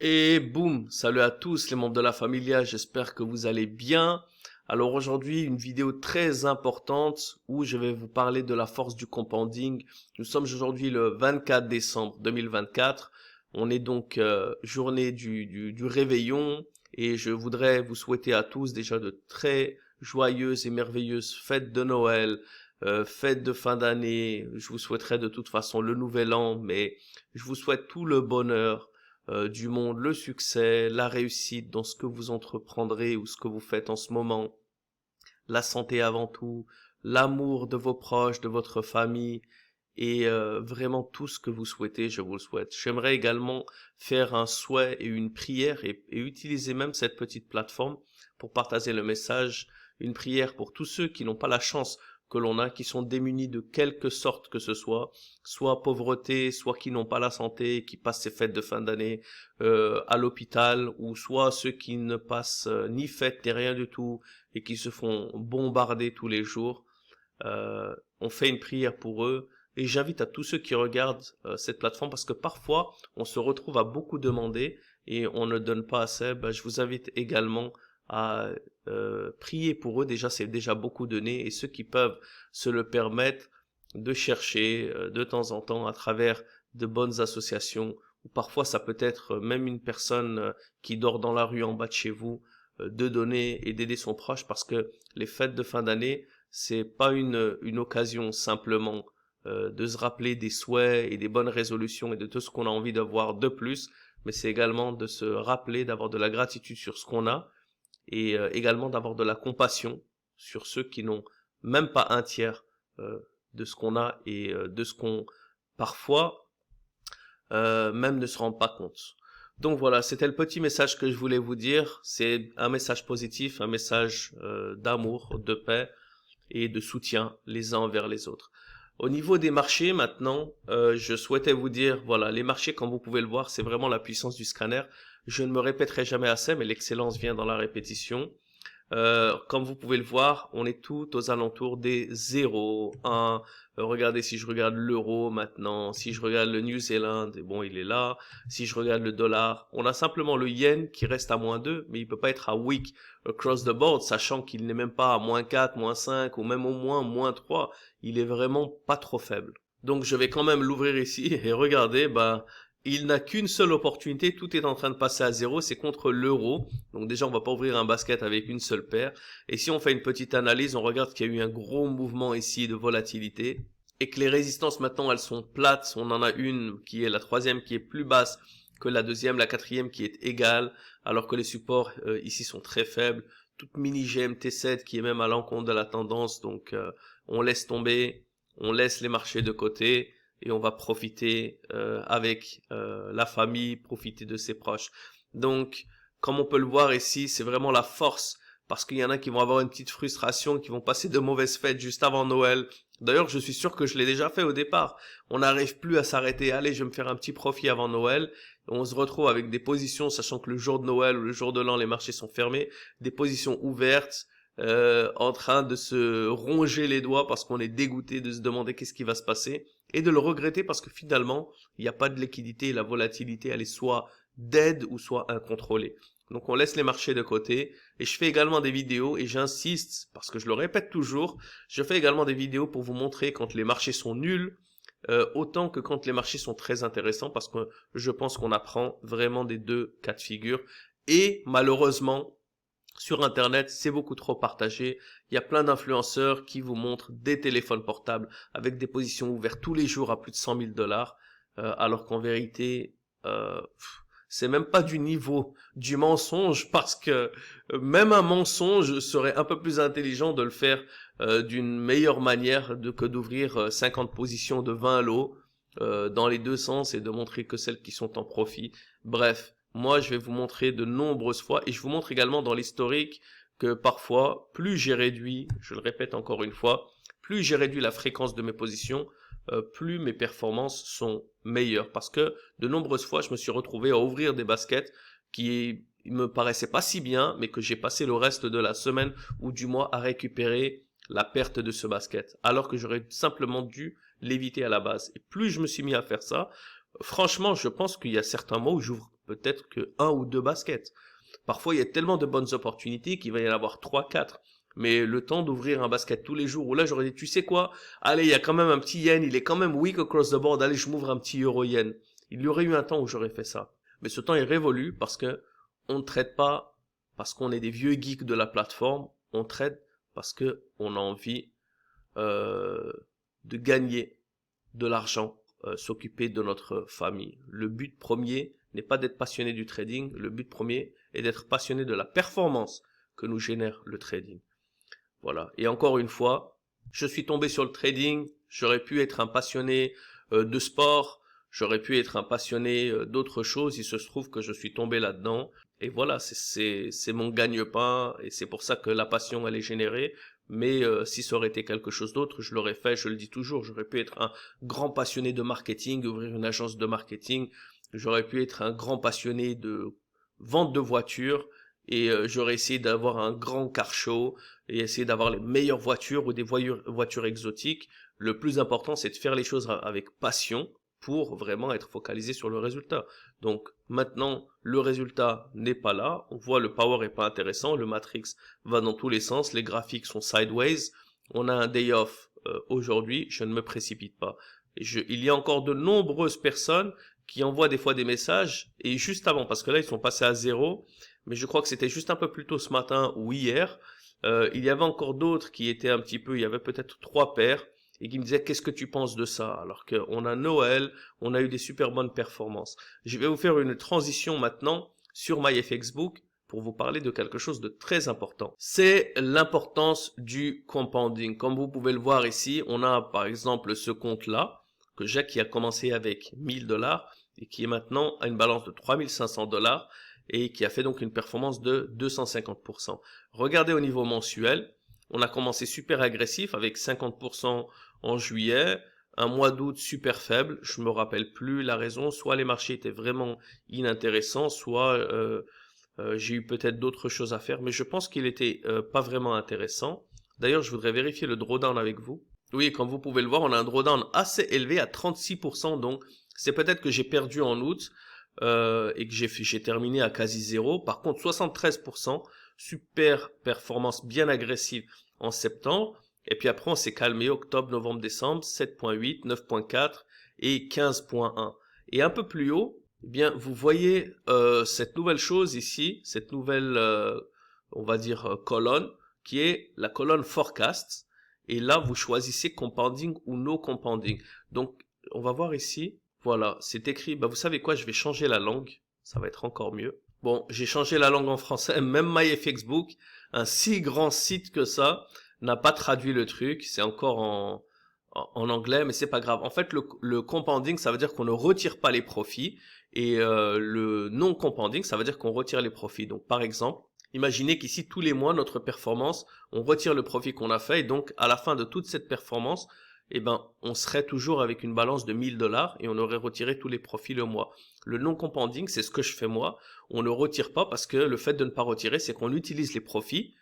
Et boum, salut à tous les membres de la Familia, j'espère que vous allez bien. Alors aujourd'hui, une vidéo très importante où je vais vous parler de la force du compounding. Nous sommes aujourd'hui le 24 décembre 2024. On est donc journée du réveillon et je voudrais vous souhaiter à tous déjà de très joyeuses et merveilleuses fêtes de Noël, fêtes de fin d'année. Je vous souhaiterais de toute façon le nouvel an, mais je vous souhaite tout le bonheur du monde, le succès, la réussite dans ce que vous entreprendrez ou ce que vous faites en ce moment, la santé avant tout, l'amour de vos proches, de votre famille et vraiment tout ce que vous souhaitez, je vous le souhaite. J'aimerais également faire un souhait et une prière et utiliser même cette petite plateforme pour partager le message, une prière pour tous ceux qui n'ont pas la chance que l'on a, qui sont démunis de quelque sorte que ce soit pauvreté, soit qui n'ont pas la santé, qui passent ces fêtes de fin d'année à l'hôpital, ou soit ceux qui ne passent ni fêtes ni rien du tout et qui se font bombarder tous les jours. On fait une prière pour eux et j'invite à tous ceux qui regardent cette plateforme parce que parfois on se retrouve à beaucoup demander et on ne donne pas assez. Je vous invite également à prier pour eux. Déjà, c'est déjà beaucoup donné et ceux qui peuvent se le permettre de chercher de temps en temps à travers de bonnes associations ou parfois ça peut être même une personne qui dort dans la rue en bas de chez vous, de donner et d'aider son proche parce que les fêtes de fin d'année c'est pas une occasion simplement de se rappeler des souhaits et des bonnes résolutions et de tout ce qu'on a envie d'avoir de plus, mais c'est également de se rappeler d'avoir de la gratitude sur ce qu'on a et également d'avoir de la compassion sur ceux qui n'ont même pas un tiers de ce qu'on a et de ce qu'on parfois même ne se rend pas compte. Donc voilà, c'était le petit message que je voulais vous dire. C'est un message positif, un message d'amour, de paix et de soutien les uns envers les autres. Au niveau des marchés maintenant, je souhaitais vous dire, voilà, les marchés, comme vous pouvez le voir, c'est vraiment la puissance du scanner. Je ne me répéterai jamais assez, mais l'excellence vient dans la répétition. Comme vous pouvez le voir, on est tout aux alentours des 0, 1. Regardez si je regarde l'euro maintenant, si je regarde le New Zealand, et bon, il est là. Si je regarde le dollar, on a simplement le yen qui reste à -2, mais il peut pas être à weak across the board, sachant qu'il n'est même pas à -4, -5 ou même au moins -3. Il est vraiment pas trop faible. Donc je vais quand même l'ouvrir ici et regarder, il n'a qu'une seule opportunité, tout est en train de passer à 0, c'est contre l'euro. Donc déjà, on va pas ouvrir un basket avec une seule paire. Et si on fait une petite analyse, on regarde qu'il y a eu un gros mouvement ici de volatilité et que les résistances maintenant, elles sont plates. On en a une qui est la troisième qui est plus basse que la deuxième, la quatrième qui est égale, alors que les supports ici sont très faibles. Toute mini GMT7 qui est même à l'encontre de la tendance, donc on laisse tomber, on laisse les marchés de côté et on va profiter avec la famille, profiter de ses proches. Donc, comme on peut le voir ici, c'est vraiment la force, parce qu'il y en a qui vont avoir une petite frustration, qui vont passer de mauvaises fêtes juste avant Noël. D'ailleurs, je suis sûr que je l'ai déjà fait au départ. On n'arrive plus à s'arrêter. Allez, je vais me faire un petit profit avant Noël. On se retrouve avec des positions, sachant que le jour de Noël ou le jour de l'an, les marchés sont fermés, des positions ouvertes, en train de se ronger les doigts parce qu'on est dégoûté de se demander qu'est-ce qui va se passer et de le regretter parce que finalement, il n'y a pas de liquidité et la volatilité, elle est soit dead ou soit incontrôlée. Donc on laisse les marchés de côté et je fais également des vidéos et j'insiste parce que je le répète toujours, je fais également des vidéos pour vous montrer quand les marchés sont nuls autant que quand les marchés sont très intéressants parce que je pense qu'on apprend vraiment des deux cas de figure et malheureusement sur Internet, c'est beaucoup trop partagé. Il y a plein d'influenceurs qui vous montrent des téléphones portables avec des positions ouvertes tous les jours à plus de 100 000 $, alors qu'en vérité, c'est même pas du niveau du mensonge parce que même un mensonge serait un peu plus intelligent de le faire d'une meilleure manière que d'ouvrir 50 positions de 20 lots dans les deux sens et de montrer que celles qui sont en profit. Bref. Moi, je vais vous montrer de nombreuses fois et je vous montre également dans l'historique que parfois, plus j'ai réduit, je le répète encore une fois, plus j'ai réduit la fréquence de mes positions, plus mes performances sont meilleures. Parce que de nombreuses fois, je me suis retrouvé à ouvrir des baskets qui me paraissaient pas si bien, mais que j'ai passé le reste de la semaine ou du mois à récupérer la perte de ce basket, alors que j'aurais simplement dû l'éviter à la base. Et plus je me suis mis à faire ça, franchement, je pense qu'il y a certains mois où j'ouvre peut-être que 1 ou 2 baskets. Parfois, il y a tellement de bonnes opportunités qu'il va y en avoir 3, 4. Mais le temps d'ouvrir un basket tous les jours, où là j'aurais dit, tu sais quoi, allez, il y a quand même un petit yen, il est quand même weak across the board, allez, je m'ouvre un petit euro yen. Il y aurait eu un temps où j'aurais fait ça. Mais ce temps est révolu parce que on ne traite pas parce qu'on est des vieux geeks de la plateforme, on traite parce que on a envie de gagner de l'argent, s'occuper de notre famille. Le but premier n'est pas d'être passionné du trading, le but premier est d'être passionné de la performance que nous génère le trading. Voilà. Et encore une fois, je suis tombé sur le trading, j'aurais pu être un passionné de sport, j'aurais pu être un passionné d'autres choses, il se trouve que je suis tombé là-dedans. Et voilà, c'est mon gagne-pain, et c'est pour ça que la passion, elle est générée. Mais si ça aurait été quelque chose d'autre, je l'aurais fait, je le dis toujours, j'aurais pu être un grand passionné de marketing, ouvrir une agence de marketing, j'aurais pu être un grand passionné de vente de voitures, et j'aurais essayé d'avoir un grand car show, et essayer d'avoir les meilleures voitures ou des voitures exotiques. Le plus important, c'est de faire les choses avec passion pour vraiment être focalisé sur le résultat. Donc maintenant, le résultat n'est pas là. On voit le power est pas intéressant, le matrix va dans tous les sens, les graphiques sont sideways. On a un day off aujourd'hui, je ne me précipite pas. Il y a encore de nombreuses personnes qui envoient des fois des messages, et juste avant, parce que là ils sont passés à 0, mais je crois que c'était juste un peu plus tôt ce matin ou hier, il y avait encore d'autres qui étaient un petit peu, il y avait peut-être 3 paires, et qui me disaient qu'est-ce que tu penses de ça, alors qu'on a Noël, on a eu des super bonnes performances. Je vais vous faire une transition maintenant sur MyFXBook pour vous parler de quelque chose de très important. C'est l'importance du compounding. Comme vous pouvez le voir ici, on a par exemple ce compte-là, que j'ai, qui a commencé avec 1000 $ et qui est maintenant à une balance de 3500 $ et qui a fait donc une performance de 250%. Regardez au niveau mensuel, on a commencé super agressif avec 50% en juillet, un mois d'août super faible, je me rappelle plus la raison, soit les marchés étaient vraiment inintéressants, soit j'ai eu peut-être d'autres choses à faire, mais je pense qu'il était pas vraiment intéressant. D'ailleurs, je voudrais vérifier le drawdown avec vous. Oui, comme vous pouvez le voir, on a un drawdown assez élevé à 36%, donc c'est peut-être que j'ai perdu en août et que j'ai terminé à quasi 0. Par contre, 73%, super performance bien agressive en septembre. Et puis après, on s'est calmé octobre, novembre, décembre, 7.8, 9.4 et 15.1. Et un peu plus haut, eh bien, vous voyez cette nouvelle chose ici, cette nouvelle, on va dire, colonne, qui est la colonne forecast. Et là, vous choisissez compounding ou no compounding. Donc, on va voir ici. Voilà, c'est écrit. Bah, vous savez quoi, je vais changer la langue. Ça va être encore mieux. Bon, j'ai changé la langue en français. Même MyFXBook, un si grand site que ça, n'a pas traduit le truc. C'est encore en anglais, mais c'est pas grave. En fait, le compounding, ça veut dire qu'on ne retire pas les profits. Et le non compounding, ça veut dire qu'on retire les profits. Donc, par exemple, imaginez qu'ici, tous les mois, notre performance, on retire le profit qu'on a fait. Et donc, à la fin de toute cette performance, eh ben, on serait toujours avec une balance de 1000 $ et on aurait retiré tous les profits le mois. Le non-compounding, c'est ce que je fais moi. On ne retire pas parce que le fait de ne pas retirer, c'est qu'on utilise les profits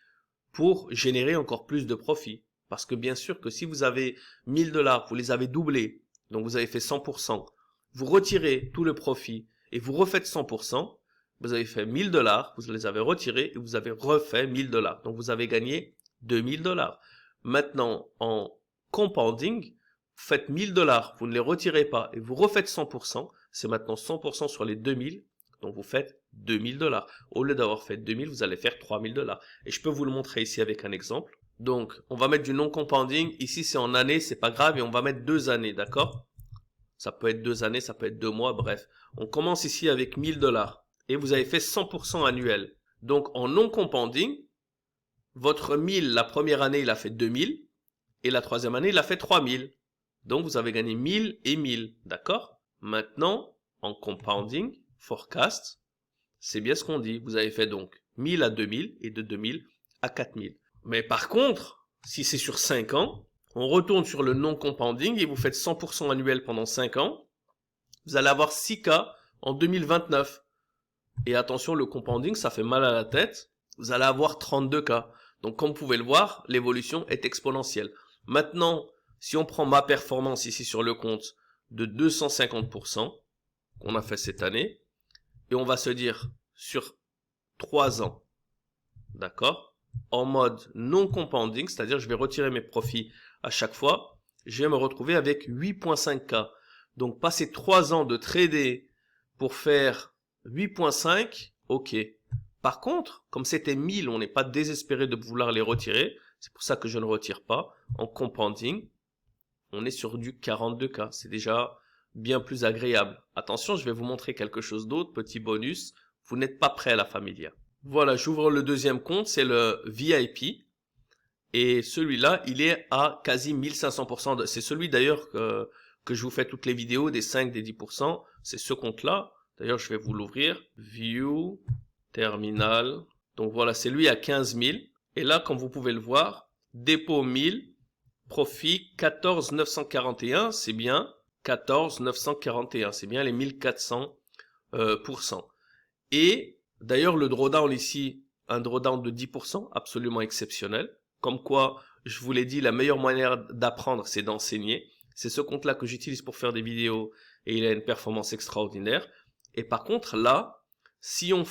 pour générer encore plus de profits. Parce que bien sûr que si vous avez 1000 $, vous les avez doublés, donc vous avez fait 100%, vous retirez tout le profit et vous refaites 100%, vous avez fait 1000 $, vous les avez retirés et vous avez refait 1000 $. Donc vous avez gagné 2000 $. Maintenant, en compounding, vous faites 1000 $, vous ne les retirez pas et vous refaites 100%, c'est maintenant 100% sur les 2000, donc vous faites 2000 $. Au lieu d'avoir fait 2000, vous allez faire 3000 $. Et je peux vous le montrer ici avec un exemple. Donc, on va mettre du non-compounding. Ici, c'est en années, c'est pas grave, et on va mettre 2 années, d'accord? Ça peut être 2 années, ça peut être 2 mois, bref. On commence ici avec 1000 $. Et vous avez fait 100% annuel. Donc, en non-compounding, votre 1000, la première année, il a fait 2000. Et la troisième année, il a fait 3000. Donc, vous avez gagné 1000 et 1000. D'accord? Maintenant, en compounding, forecast, c'est bien ce qu'on dit. Vous avez fait donc 1000 à 2000 et de 2000 à 4000. Mais par contre, si c'est sur 5 ans, on retourne sur le non-compounding et vous faites 100% annuel pendant 5 ans. Vous allez avoir 6K en 2029. Et attention, le compounding, ça fait mal à la tête. Vous allez avoir 32K. Donc, comme vous pouvez le voir, l'évolution est exponentielle. Maintenant, si on prend ma performance ici sur le compte de 250% qu'on a fait cette année, et on va se dire sur 3 ans, d'accord, en mode non compounding, c'est-à-dire je vais retirer mes profits à chaque fois, je vais me retrouver avec 8,5K. Donc passer 3 ans de trader pour faire 8,5, ok. Par contre, comme c'était 1000, on n'est pas désespéré de vouloir les retirer, c'est pour ça que je ne retire pas. En compounding, on est sur du 42K, c'est déjà bien plus agréable. Attention, je vais vous montrer quelque chose d'autre, petit bonus, vous n'êtes pas prêt à la Familia. Voilà, j'ouvre le deuxième compte, c'est le VIP. Et celui-là, il est à quasi 1500%. C'est celui d'ailleurs que je vous fais toutes les vidéos, des 5, des 10%. C'est ce compte-là. D'ailleurs, je vais vous l'ouvrir. View, terminal. Donc voilà, c'est lui à 15 000. Et là, comme vous pouvez le voir, dépôt 1000, profit 14 941. C'est bien 14 941. C'est bien les 1400%. Et d'ailleurs, le drawdown ici, un drawdown de 10%, absolument exceptionnel. Comme quoi, je vous l'ai dit, la meilleure manière d'apprendre, c'est d'enseigner. C'est ce compte-là que j'utilise pour faire des vidéos et il a une performance extraordinaire. Et par contre, là, si on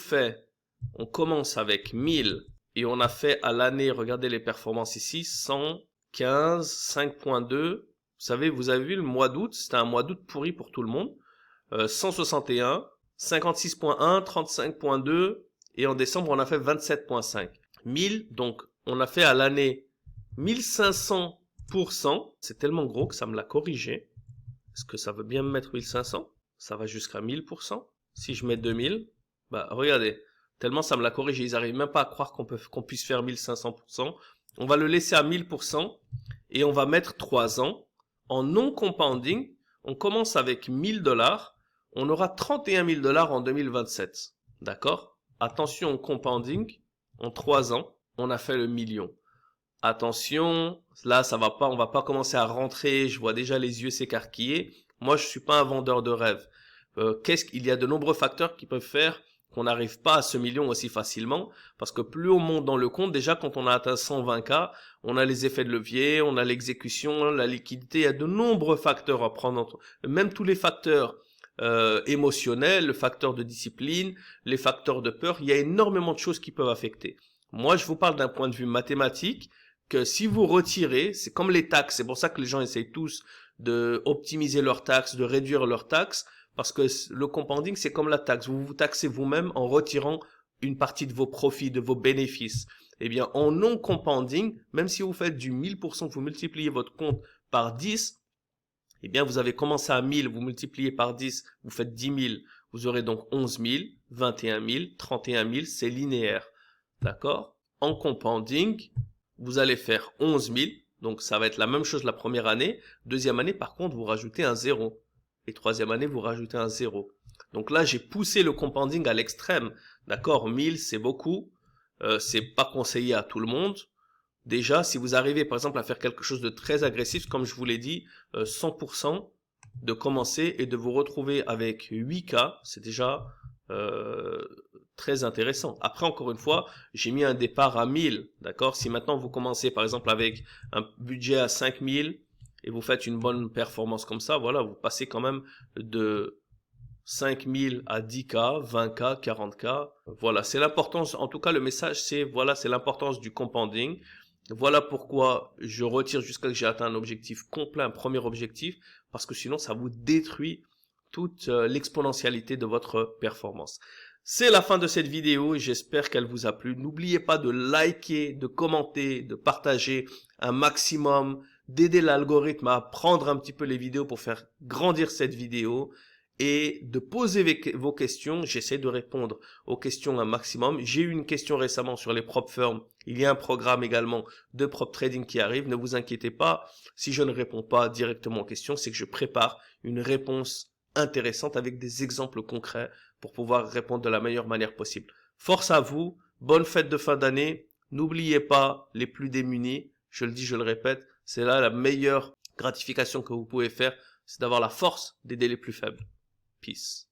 commence avec 1000 et on a fait à l'année, regardez les performances ici, 115, 5.2. Vous savez, vous avez vu le mois d'août, c'était un mois d'août pourri pour tout le monde. 161, 56.1, 35.2 et en décembre, on a fait 27.5. 1000, donc on a fait à l'année 1500%. C'est tellement gros que ça me l'a corrigé. Est-ce que ça veut bien me mettre 1500? Ça va jusqu'à 1000%. Si je mets 2000, bah regardez, tellement ça me l'a corrigé. Ils n'arrivent même pas à croire qu'on puisse faire 1500%. On va le laisser à 1000% et on va mettre 3 ans. En non compounding, on commence avec 1000 $. On aura 31 000 $ en 2027. D'accord? Attention au compounding, en 3 ans, on a fait le million. Attention, là ça va pas, on va pas commencer à rentrer, je vois déjà les yeux s'écarquiller. Moi je suis pas un vendeur de rêve. Il y a de nombreux facteurs qui peuvent faire qu'on n'arrive pas à ce million aussi facilement, parce que plus on monte dans le compte, déjà quand on a atteint 120K, on a les effets de levier, on a l'exécution, la liquidité, il y a de nombreux facteurs à prendre en compte. Même tous les facteurs émotionnels, le facteur de discipline, les facteurs de peur, il y a énormément de choses qui peuvent affecter. Moi, je vous parle d'un point de vue mathématique, que si vous retirez, c'est comme les taxes, c'est pour ça que les gens essayent tous de optimiser leurs taxes, de réduire leurs taxes, parce que le compounding, c'est comme la taxe, vous vous taxez vous-même en retirant une partie de vos profits, de vos bénéfices. Eh bien, en non compounding, même si vous faites du 1000%, vous multipliez votre compte par 10, eh bien, vous avez commencé à 1000, vous multipliez par 10, vous faites 10 000, vous aurez donc 11 000, 21 000, 31 000, c'est linéaire. D'accord? En compounding, vous allez faire 11 000. Donc, ça va être la même chose la première année. Deuxième année, par contre, vous rajoutez un 0. Et troisième année, vous rajoutez un 0. Donc là, j'ai poussé le compounding à l'extrême. D'accord? 1000, c'est beaucoup. C'est pas conseillé à tout le monde. Déjà, si vous arrivez, par exemple, à faire quelque chose de très agressif, comme je vous l'ai dit, 100% de commencer et de vous retrouver avec 8K, c'est déjà très intéressant. Après, encore une fois, j'ai mis un départ à 1000, d'accord? Si maintenant vous commencez par exemple avec un budget à 5000 et vous faites une bonne performance comme ça, voilà, vous passez quand même de 5000 à 10K, 20K, 40K. Voilà, c'est l'importance, en tout cas le message c'est, voilà, c'est l'importance du compounding. Voilà pourquoi je retire jusqu'à ce que j'ai atteint un objectif complet, un premier objectif, parce que sinon ça vous détruit toute l'exponentialité de votre performance. C'est la fin de cette vidéo et j'espère qu'elle vous a plu. N'oubliez pas de liker, de commenter, de partager un maximum, d'aider l'algorithme à prendre un petit peu les vidéos pour faire grandir cette vidéo et de poser vos questions. J'essaie de répondre aux questions un maximum. J'ai eu une question récemment sur les prop firms. Il y a un programme également de prop trading qui arrive. Ne vous inquiétez pas. Si je ne réponds pas directement aux questions, c'est que je prépare une réponse intéressante avec des exemples concrets pour pouvoir répondre de la meilleure manière possible. Force à vous, bonne fête de fin d'année. N'oubliez pas les plus démunis, je le dis, je le répète, c'est là la meilleure gratification que vous pouvez faire, c'est d'avoir la force d'aider les plus faibles. Peace.